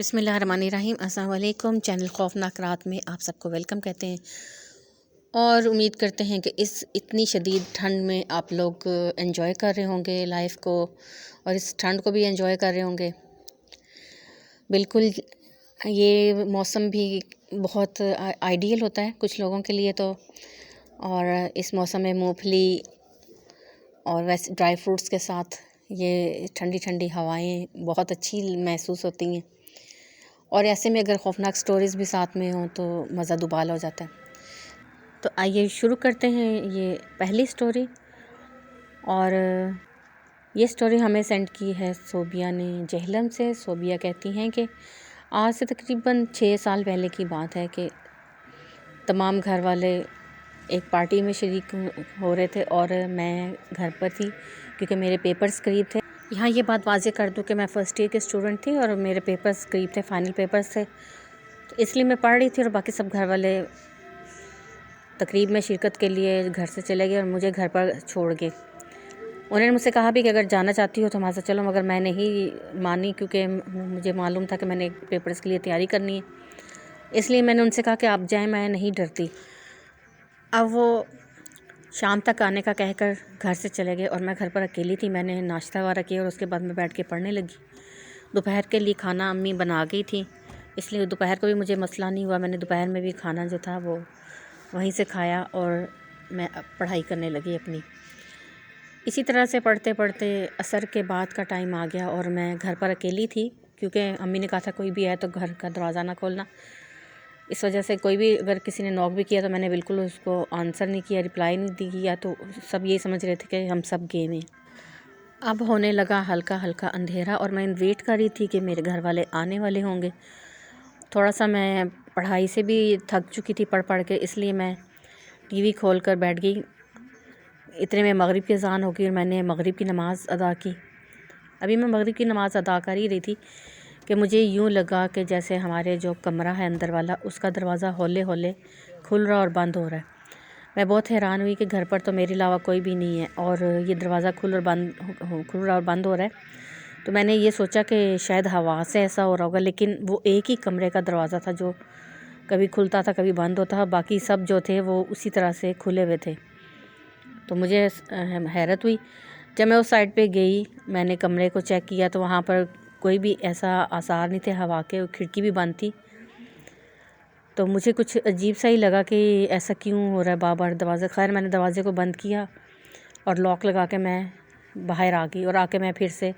بسم اللہ الرحمن الرحیم۔ السلام علیکم۔ چینل خوفناک رات میں آپ سب کو ویلکم کہتے ہیں اور امید کرتے ہیں کہ اس اتنی شدید ٹھنڈ میں آپ لوگ انجوائے کر رہے ہوں گے لائف کو، اور اس ٹھنڈ کو بھی انجوائے کر رہے ہوں گے۔ بالکل یہ موسم بھی بہت آئیڈیل ہوتا ہے کچھ لوگوں کے لیے تو، اور اس موسم میں مونگ پھلی اور ویسے ڈرائی فروٹس کے ساتھ یہ ٹھنڈی ٹھنڈی ہوائیں بہت اچھی محسوس ہوتی ہیں، اور ایسے میں اگر خوفناک سٹوریز بھی ساتھ میں ہوں تو مزہ دوبال ہو جاتا ہے۔ تو آئیے شروع کرتے ہیں یہ پہلی سٹوری، اور یہ سٹوری ہمیں سینڈ کی ہے صوبیہ نے جہلم سے۔ صوبیہ کہتی ہیں کہ آج سے تقریباً 6 سال پہلے کی بات ہے کہ تمام گھر والے ایک پارٹی میں شریک ہو رہے تھے اور میں گھر پر تھی کیونکہ میرے پیپرز قریب تھے۔ یہاں یہ بات واضح کر دوں کہ میں فرسٹ ایئر کی اسٹوڈنٹ تھی اور میرے پیپرز قریب تھے، فائنل پیپرز تھے، تو اس لیے میں پڑھ رہی تھی اور باقی سب گھر والے تقریب میں شرکت کے لیے گھر سے چلے گئے اور مجھے گھر پر چھوڑ گئے۔ انہوں نے مجھ سے کہا بھی کہ اگر جانا چاہتی ہو تو ہمارے ساتھ چلو، مگر میں نہیں مانی کیونکہ مجھے معلوم تھا کہ میں نے پیپرز کے لیے تیاری کرنی ہے، اس لیے میں نے ان سے کہا کہ آپ جائیں، میں نہیں ڈرتی۔ اب وہ شام تک آنے کا کہہ کر گھر سے چلے گئے اور میں گھر پر اکیلی تھی۔ میں نے ناشتہ وغیرہ کیا اور اس کے بعد میں بیٹھ کے پڑھنے لگی۔ دوپہر کے لیے کھانا امی بنا گئی تھی، اس لیے دوپہر کو بھی مجھے مسئلہ نہیں ہوا، میں نے دوپہر میں بھی کھانا جو تھا وہ وہیں سے کھایا اور میں پڑھائی کرنے لگی اپنی۔ اسی طرح سے پڑھتے پڑھتے عصر کے بعد کا ٹائم آ گیا اور میں گھر پر اکیلی تھی کیونکہ امی نے کہا تھا کوئی بھی آئے تو گھر کا دروازہ نہ کھولنا، اس وجہ سے کوئی بھی اگر کسی نے نوک بھی کیا تو میں نے بالکل اس کو آنسر نہیں کیا، رپلائی نہیں دیا، تو سب یہ سمجھ رہے تھے کہ ہم سب گئے ہیں۔ اب ہونے لگا ہلکا ہلکا اندھیرا اور میں ویٹ کر رہی تھی کہ میرے گھر والے آنے والے ہوں گے۔ تھوڑا سا میں پڑھائی سے بھی تھک چکی تھی پڑھ کے، اس لیے میں ٹی وی کھول کر بیٹھ گئی۔ اتنے میں مغرب کی اذان ہو گئی اور میں نے مغرب کی نماز ادا کی۔ ابھی میں مغرب کی نماز ادا کر ہی رہی تھی کہ مجھے یوں لگا کہ جیسے ہمارے جو کمرہ ہے اندر والا، اس کا دروازہ ہولے ہولے کھل رہا اور بند ہو رہا ہے۔ میں بہت حیران ہوئی کہ گھر پر تو میرے علاوہ کوئی بھی نہیں ہے اور یہ دروازہ کھل رہا اور بند ہو رہا ہے، تو میں نے یہ سوچا کہ شاید ہوا سے ایسا ہو رہا ہوگا، لیکن وہ ایک ہی کمرے کا دروازہ تھا جو کبھی کھلتا تھا کبھی بند ہوتا تھا، باقی سب جو تھے وہ اسی طرح سے کھلے ہوئے تھے۔ تو مجھے حیرت ہوئی جب میں اس سائڈ پہ گئی، میں نے کمرے کو چیک کیا تو وہاں پر کوئی بھی ایسا آثار نہیں تھے ہوا کے، کھڑکی بھی بند تھی۔ تو مجھے کچھ عجیب سا ہی لگا کہ ایسا کیوں ہو رہا ہے بار بار دروازہ۔ خیر میں نے دروازے کو بند کیا اور لاک لگا کے میں باہر آ گئی اور آ کے میں پھر سے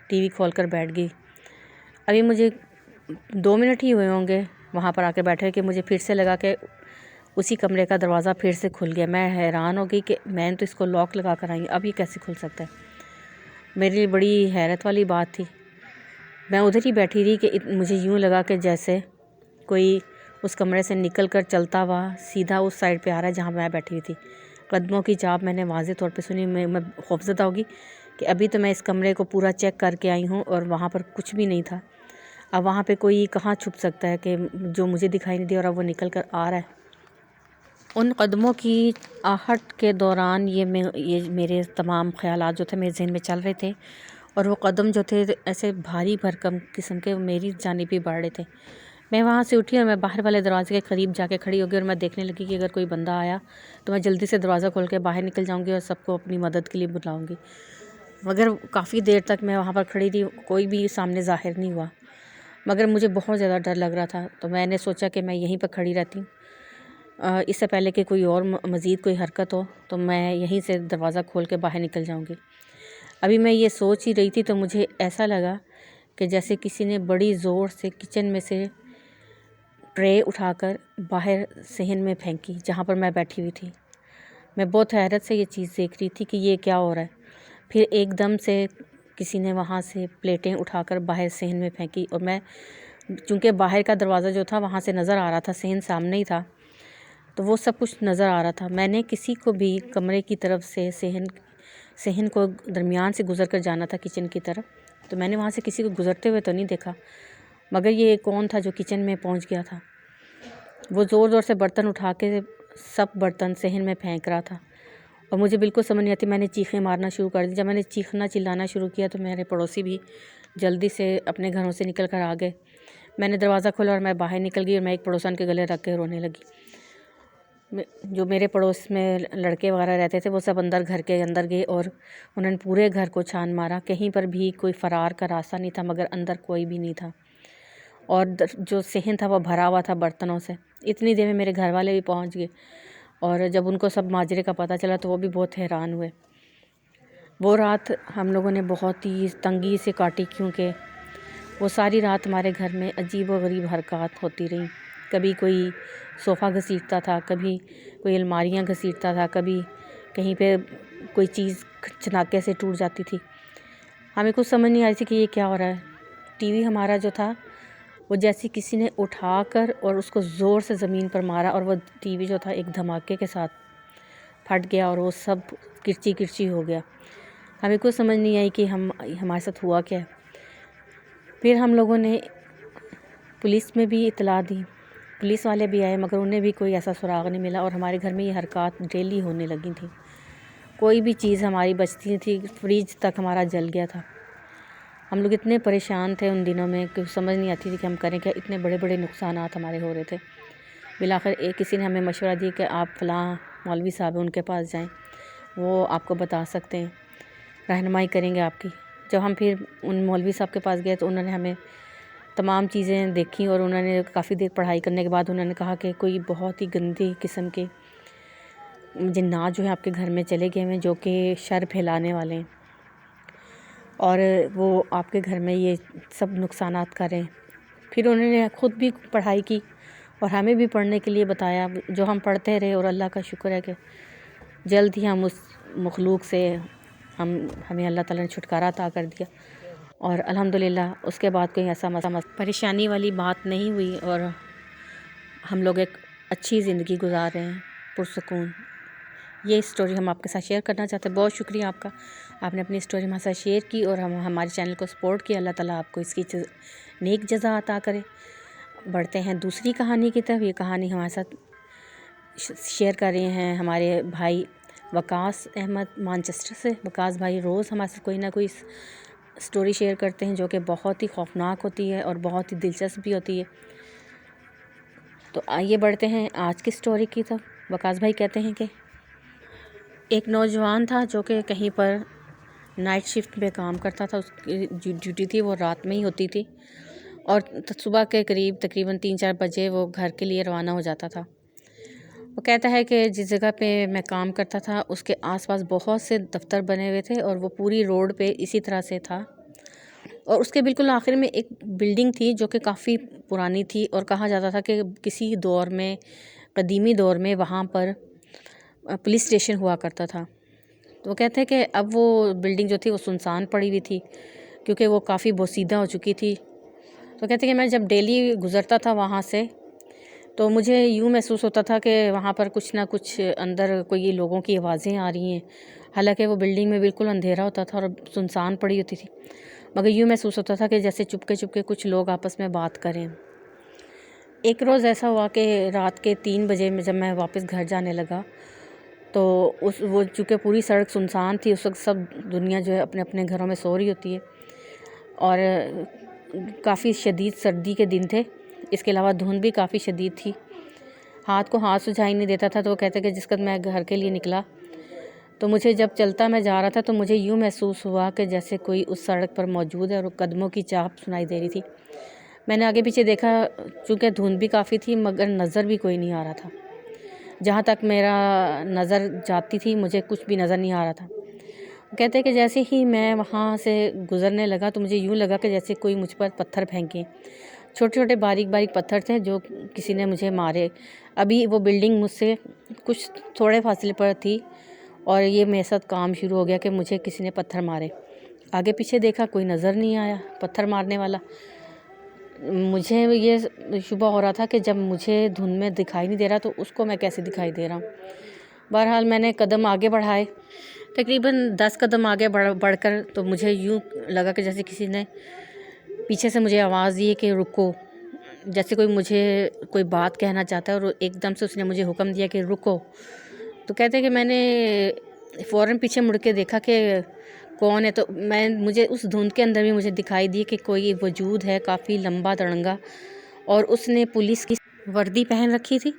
ٹی وی کھول کر بیٹھ گئی۔ ابھی مجھے 2 منٹ ہی ہوئے ہوں گے وہاں پر آ کے بیٹھے کہ مجھے پھر سے لگا کہ اسی کمرے کا دروازہ پھر سے کھل گیا۔ میں حیران ہو گئی کہ میں نے تو اس کو لاک لگا کر آئی، اب یہ کیسے کھل سکتا ہے؟ میرے لیے بڑی حیرت والی بات تھی۔ میں ادھر ہی بیٹھی رہی کہ مجھے یوں لگا کہ جیسے کوئی اس کمرے سے نکل کر چلتا ہوا سیدھا اس سائڈ پہ آ رہا ہے جہاں میں بیٹھی ہوئی تھی۔ قدموں کی چاپ میں نے واضح طور پہ سنی۔ میں خوفزدہ ہوگی کہ ابھی تو میں اس کمرے کو پورا چیک کر کے آئی ہوں اور وہاں پر کچھ بھی نہیں تھا، اب وہاں پہ کوئی کہاں چھپ سکتا ہے کہ جو مجھے دکھائی نہیں دیا اور اب وہ نکل کر آ رہا ہے۔ ان قدموں کی آہٹ کے دوران یہ میرے تمام خیالات جو تھے میرے ذہن میں چل رہے تھے، اور وہ قدم جو تھے ایسے بھاری بھرکم قسم کے میری جانب ہی بڑھ رہے تھے۔ میں وہاں سے اٹھی اور میں باہر والے دروازے کے قریب جا کے کھڑی ہو گئی اور میں دیکھنے لگی کہ اگر کوئی بندہ آیا تو میں جلدی سے دروازہ کھول کے باہر نکل جاؤں گی اور سب کو اپنی مدد کے لیے بلاؤں گی، مگر کافی دیر تک میں وہاں پر کھڑی رہی، کوئی بھی سامنے ظاہر نہیں ہوا، مگر مجھے بہت زیادہ ڈر لگ رہا تھا۔ تو میں نے سوچا کہ میں یہیں پر کھڑی رہتی ہوں، اس سے پہلے کہ کوئی اور مزید کوئی حرکت ہو تو میں یہیں سے دروازہ کھول کے باہر نکل جاؤں گی۔ ابھی میں یہ سوچ ہی رہی تھی تو مجھے ایسا لگا کہ جیسے کسی نے بڑی زور سے کچن میں سے ٹرے اٹھا کر باہر صحن میں پھینکی جہاں پر میں بیٹھی ہوئی تھی۔ میں بہت حیرت سے یہ چیز دیکھ رہی تھی کہ یہ کیا ہو رہا ہے۔ پھر ایک دم سے کسی نے وہاں سے پلیٹیں اٹھا کر باہر صحن میں پھینکی اور میں چونکہ باہر کا دروازہ جو تھا وہاں سے نظر آ رہا تھا، صحن سامنے ہی تھا، تو وہ سب کچھ نظر آ رہا تھا۔ میں نے کسی کو بھی کمرے کی طرف سے صحن کو درمیان سے گزر کر جانا تھا کچن کی طرف، تو میں نے وہاں سے کسی کو گزرتے ہوئے تو نہیں دیکھا، مگر یہ کون تھا جو کچن میں پہنچ گیا تھا؟ وہ زور زور سے برتن اٹھا کے سب برتن صحن میں پھینک رہا تھا اور مجھے بالکل سمجھ نہیں آتی، میں نے چیخیں مارنا شروع کر دی۔ جب میں نے چیخنا چلانا شروع کیا تو میرے پڑوسی بھی جلدی سے اپنے گھروں سے نکل کر آ گئے۔ میں نے دروازہ کھولا اور میں باہر نکل گئی اور میں ایک پڑوسن کے گلے رکھ کے رونے لگی۔ جو میرے پڑوس میں لڑکے وغیرہ رہتے تھے وہ سب گھر کے اندر گئے اور انہوں نے پورے گھر کو چھان مارا، کہیں پر بھی کوئی فرار کا راستہ نہیں تھا، مگر اندر کوئی بھی نہیں تھا، اور جو صحن تھا وہ بھرا ہوا تھا برتنوں سے۔ اتنی دیر میں میرے گھر والے بھی پہنچ گئے، اور جب ان کو سب ماجرے کا پتہ چلا تو وہ بھی بہت حیران ہوئے۔ وہ رات ہم لوگوں نے بہت ہی تنگی سے کاٹی، کیونکہ وہ ساری رات ہمارے گھر میں عجیب و غریب حرکات ہوتی رہیں۔ کبھی کوئی صوفہ گھسیٹتا تھا، کبھی کوئی الماریاں گھسیٹتا تھا، کبھی کہیں پہ کوئی چیز چناکے سے ٹوٹ جاتی تھی۔ ہمیں کچھ سمجھ نہیں آ رہی تھی کہ یہ کیا ہو رہا ہے۔ ٹی وی ہمارا جو تھا وہ جیسے کسی نے اٹھا کر اور اس کو زور سے زمین پر مارا، اور وہ ٹی وی جو تھا ایک دھماکے کے ساتھ پھٹ گیا اور وہ سب کرچی کرچی ہو گیا۔ ہمیں کچھ سمجھ نہیں آئی کہ ہمارے ساتھ ہوا کیا ہے۔ پھر ہم لوگوں نے پولیس میں بھی اطلاع دی، پولیس والے بھی آئے، مگر انہیں بھی کوئی ایسا سراغ نہیں ملا، اور ہمارے گھر میں یہ حرکات ڈیلی ہونے لگی تھیں۔ کوئی بھی چیز ہماری بچتی نہیں تھی، فریج تک ہمارا جل گیا تھا۔ ہم لوگ اتنے پریشان تھے ان دنوں میں کہ سمجھ نہیں آتی تھی کہ ہم کریں کیا، اتنے بڑے بڑے نقصانات ہمارے ہو رہے تھے۔ بالآخر کسی نے ہمیں مشورہ دیا کہ آپ فلاں مولوی صاحب ہیں ان کے پاس جائیں، وہ آپ کو بتا سکتے ہیں، رہنمائی کریں گے آپ کی۔ جب ہم پھر ان مولوی صاحب کے پاس گئے تو انہوں نے ہمیں تمام چیزیں دیکھیں، اور انہوں نے کافی دیر پڑھائی کرنے کے بعد انہوں نے کہا کہ کوئی بہت ہی گندی قسم کے جنات جو ہیں آپ کے گھر میں چلے گئے ہیں، جو کہ شر پھیلانے والے ہیں، اور وہ آپ کے گھر میں یہ سب نقصانات کر رہے ہیں۔ پھر انہوں نے خود بھی پڑھائی کی اور ہمیں بھی پڑھنے کے لیے بتایا، جو ہم پڑھتے رہے، اور اللہ کا شکر ہے کہ جلد ہی ہم اس مخلوق سے ہمیں اللہ تعالیٰ نے چھٹکارا عطا کر دیا، اور الحمدللہ اس کے بعد کوئی ایسا پریشانی والی بات نہیں ہوئی، اور ہم لوگ ایک اچھی زندگی گزار رہے ہیں پرسکون۔ یہ سٹوری ہم آپ کے ساتھ شیئر کرنا چاہتے ہیں۔ بہت شکریہ آپ کا، آپ نے اپنی سٹوری ہمارے ساتھ شیئر کی اور ہمارے چینل کو سپورٹ کیا۔ اللہ تعالیٰ آپ کو اس کی نیک جزا عطا کرے۔ بڑھتے ہیں دوسری کہانی کی طرف۔ یہ کہانی ہمارے ساتھ شیئر کر رہے ہیں ہمارے بھائی وقاص احمد مانچسٹر سے۔ وقاص بھائی روز ہمارے ساتھ کوئی نہ کوئی سٹوری شیئر کرتے ہیں جو کہ بہت ہی خوفناک ہوتی ہے اور بہت ہی دلچسپ بھی ہوتی ہے۔ تو آئیے بڑھتے ہیں آج کی سٹوری کی طرف۔ وقاص بھائی کہتے ہیں کہ ایک نوجوان تھا جو کہ کہیں پر نائٹ شفٹ میں کام کرتا تھا، اس کی ڈیوٹی تھی وہ رات میں ہی ہوتی تھی، اور صبح کے قریب تقریباً 3-4 بجے وہ گھر کے لیے روانہ ہو جاتا تھا۔ وہ کہتا ہے کہ جس جگہ پہ میں کام کرتا تھا اس کے آس پاس بہت سے دفتر بنے ہوئے تھے، اور وہ پوری روڈ پہ اسی طرح سے تھا، اور اس کے بالکل آخر میں ایک بلڈنگ تھی جو کہ کافی پرانی تھی، اور کہا جاتا تھا کہ کسی دور میں، قدیمی دور میں وہاں پر پولیس اسٹیشن ہوا کرتا تھا۔ تو وہ کہتے ہیں کہ اب وہ بلڈنگ جو تھی وہ سنسان پڑی ہوئی تھی، کیونکہ وہ کافی بوسیدہ ہو چکی تھی۔ تو کہتے ہیں کہ میں جب ڈیلی گزرتا تھا وہاں سے تو مجھے یوں محسوس ہوتا تھا کہ وہاں پر کچھ نہ کچھ اندر کوئی لوگوں کی آوازیں آ رہی ہیں، حالانکہ وہ بلڈنگ میں بالکل اندھیرا ہوتا تھا اور سنسان پڑی ہوتی تھی، مگر یوں محسوس ہوتا تھا کہ جیسے چپکے چپکے کچھ لوگ آپس میں بات کریں۔ ایک روز ایسا ہوا کہ رات کے 3 بجے میں جب میں واپس گھر جانے لگا تو وہ چونکہ پوری سڑک سنسان تھی، اس وقت سب دنیا جو ہے اپنے اپنے گھروں میں سو رہی ہوتی ہے، اور کافی شدید سردی کے دن تھے، اس کے علاوہ دھند بھی کافی شدید تھی، ہاتھ کو ہاتھ سجھائی نہیں دیتا تھا۔ تو وہ کہتے کہ جس وقت میں گھر کے لیے نکلا تو مجھے جب چلتا میں جا رہا تھا تو مجھے یوں محسوس ہوا کہ جیسے کوئی اس سڑک پر موجود ہے اور قدموں کی چاپ سنائی دے رہی تھی۔ میں نے آگے پیچھے دیکھا، چونکہ دھند بھی کافی تھی مگر نظر بھی کوئی نہیں آ رہا تھا، جہاں تک میرا نظر جاتی تھی مجھے کچھ بھی نظر نہیں آ رہا تھا۔ کہتے ہیں کہ جیسے ہی میں وہاں سے گزرنے لگا تو مجھے یوں لگا کہ جیسے کوئی مجھ پر پتھر پھینکیں، چھوٹے چھوٹے باریک باریک پتھر تھے جو کسی نے مجھے مارے۔ ابھی وہ بلڈنگ مجھ سے کچھ تھوڑے فاصلے پر تھی اور یہ میرے ساتھ کام شروع ہو گیا کہ مجھے کسی نے پتھر مارے۔ آگے پیچھے دیکھا، کوئی نظر نہیں آیا پتھر مارنے والا۔ مجھے یہ شبہ ہو رہا تھا کہ جب مجھے دھند میں دکھائی نہیں دے رہا تو اس کو میں کیسے دکھائی دے رہا ہوں۔ بہرحال میں نے قدم آگے بڑھائے، تقریباً 10 قدم آگے بڑھ کر تو مجھے یوں لگا کہ جیسے کسی نے پیچھے سے مجھے آواز دی کہ رکو، جیسے کوئی مجھے کوئی بات کہنا چاہتا ہے، اور ایک دم سے اس نے مجھے حکم دیا کہ رکو۔ تو کہتے ہیں کہ میں نے فوراً پیچھے مڑ کے دیکھا کہ کون ہے. تو مجھے اس دھند کے اندر بھی مجھے دکھائی دی کہ کوئی وجود ہے کافی لمبا تڑنگا، اور اس نے پولیس کی وردی پہن رکھی تھی.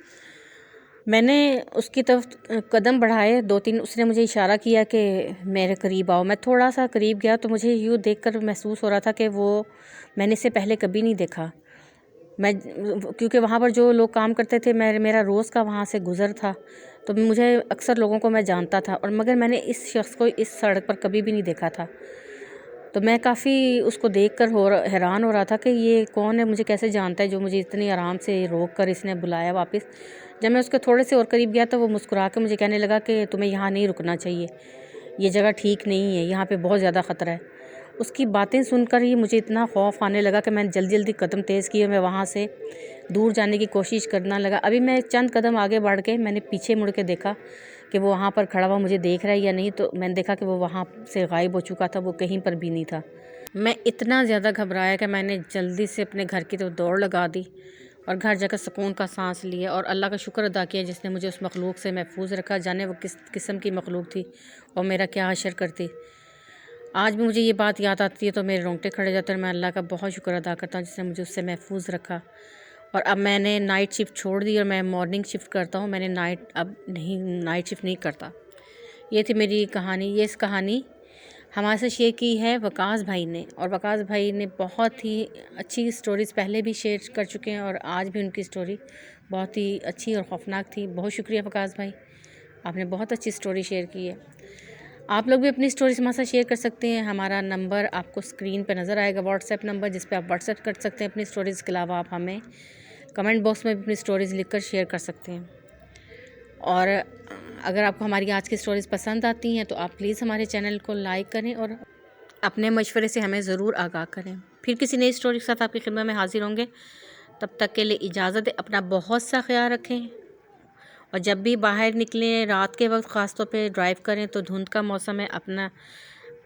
میں نے اس کی طرف قدم بڑھائے 2-3، اس نے مجھے اشارہ کیا کہ میرے قریب آؤ. میں تھوڑا سا قریب گیا تو مجھے یوں دیکھ کر محسوس ہو رہا تھا کہ وہ میں نے اس سے پہلے کبھی نہیں دیکھا. کیونکہ وہاں پر جو لوگ کام کرتے تھے میرا روز کا وہاں سے گزر تھا، تو مجھے اکثر لوگوں کو میں جانتا تھا، اور مگر میں نے اس شخص کو اس سڑک پر کبھی بھی نہیں دیکھا تھا. تو میں کافی اس کو دیکھ کر حیران ہو رہا تھا کہ یہ کون ہے، مجھے کیسے جانتا ہے جو مجھے اتنی آرام سے روک کر اس نے بلایا واپس. جب میں اس کے تھوڑے سے اور قریب گیا تو وہ مسکرا کے مجھے کہنے لگا کہ تمہیں یہاں نہیں رکنا چاہیے، یہ جگہ ٹھیک نہیں ہے، یہاں پہ بہت زیادہ خطرہ ہے. اس کی باتیں سن کر ہی مجھے اتنا خوف آنے لگا کہ میں نے جلدی قدم تیز کیے، میں وہاں سے دور جانے کی کوشش کرنا لگا. ابھی میں چند قدم آگے بڑھ کے میں نے پیچھے مڑ کے دیکھا کہ وہ وہاں پر کھڑا ہوا مجھے دیکھ رہا ہے یا نہیں. تو میں نے دیکھا کہ وہ وہاں سے غائب ہو چکا تھا، وہ کہیں پر بھی نہیں تھا. میں اتنا زیادہ گھبرایا کہ میں نے جلدی سے اپنے گھر کی طرف دوڑ لگا دی اور گھر جا کر سکون کا سانس لیا اور اللہ کا شکر ادا کیا جس نے مجھے اس مخلوق سے محفوظ رکھا. جانے وہ کس قسم کی مخلوق تھی اور میرا کیا حشر کرتی. آج بھی مجھے یہ بات یاد آتی ہے تو میرے رونگٹے کھڑے جاتے ہیں. میں اللہ کا بہت شکر ادا کرتا ہوں جس نے مجھے اس سے محفوظ رکھا. اور اب میں نے نائٹ شفٹ چھوڑ دی اور میں مارننگ شفٹ کرتا ہوں. میں نے نائٹ شفٹ نہیں کرتا. یہ تھی میری کہانی. یہ اس کہانی ہمارے سے شیئر کی ہے وقاص بھائی نے، اور وقاص بھائی نے بہت ہی اچھی سٹوریز پہلے بھی شیئر کر چکے ہیں، اور آج بھی ان کی سٹوری بہت ہی اچھی اور خوفناک تھی. بہت شکریہ وقاص بھائی، آپ نے بہت اچھی سٹوری شیئر کی ہے. آپ لوگ بھی اپنی سٹوریز ہمارے ساتھ شیئر کر سکتے ہیں. ہمارا نمبر آپ کو اسکرین پہ نظر آئے گا، واٹس ایپ نمبر، جس پہ آپ واٹس ایپ کر سکتے ہیں اپنی سٹوریز. کے علاوہ آپ ہمیں کمنٹ باکس میں بھی اپنی سٹوریز لکھ کر شیئر کر سکتے ہیں. اور اگر آپ کو ہماری آج کی سٹوریز پسند آتی ہیں تو آپ پلیز ہمارے چینل کو لائک کریں اور اپنے مشورے سے ہمیں ضرور آگاہ کریں. پھر کسی نئی سٹوری کے ساتھ آپ کی خدمت میں حاضر ہوں گے. تب تک کے لیے اجازت دیں. اپنا بہت سا خیال رکھیں، اور جب بھی باہر نکلیں رات کے وقت خاص طور پہ ڈرائیو کریں تو دھند کا موسم ہے، اپنا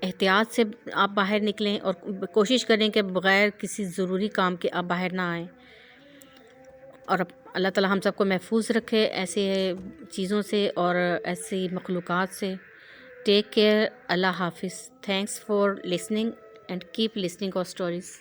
احتیاط سے آپ باہر نکلیں اور کوشش کریں کہ بغیر کسی ضروری کام کے آپ باہر نہ آئیں. اور اللہ تعالی ہم سب کو محفوظ رکھے ایسے چیزوں سے اور ایسی مخلوقات سے. ٹیک کیئر. اللہ حافظ. Thanks for listening and keep listening our stories.